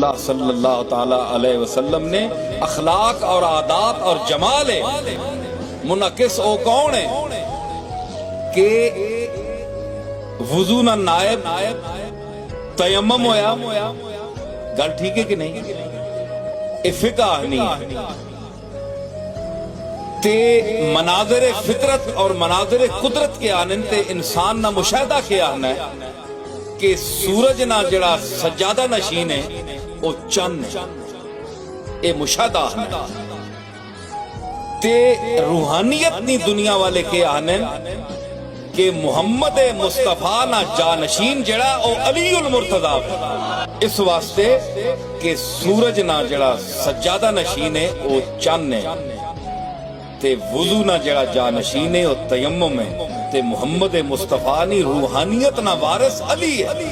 اللہ صلی اللہ تعالی علیہ وسلم نے اخلاق اور عادات اور جمال منعکس او کون ہے کہ وضو نہ نائب تیمم ہویا گل ٹھیک ہے کہ نہیں اے فقہ نہیں تے مناظر فطرت اور مناظر قدرت کے آنے تے انسان نہ مشاہدہ کیا آنا ہے کہ سورج نہ جڑا سجادہ نشین ہے وہ چند ہے اے مشاہدہ آنا تے روحانیت نی دنیا والے کے آنے کہ محمد مصطفیٰ نہ جانشین جڑا او علی المرتضیٰ اس واسطے کہ سورج نہ جڑا سجادہ نشین ہے وہ چند ہے تے وضو نہ جڑا جانشین ہے وہ تیمم ہے تے محمد مصطفیٰ نی روحانیت نہ وارث علی ہے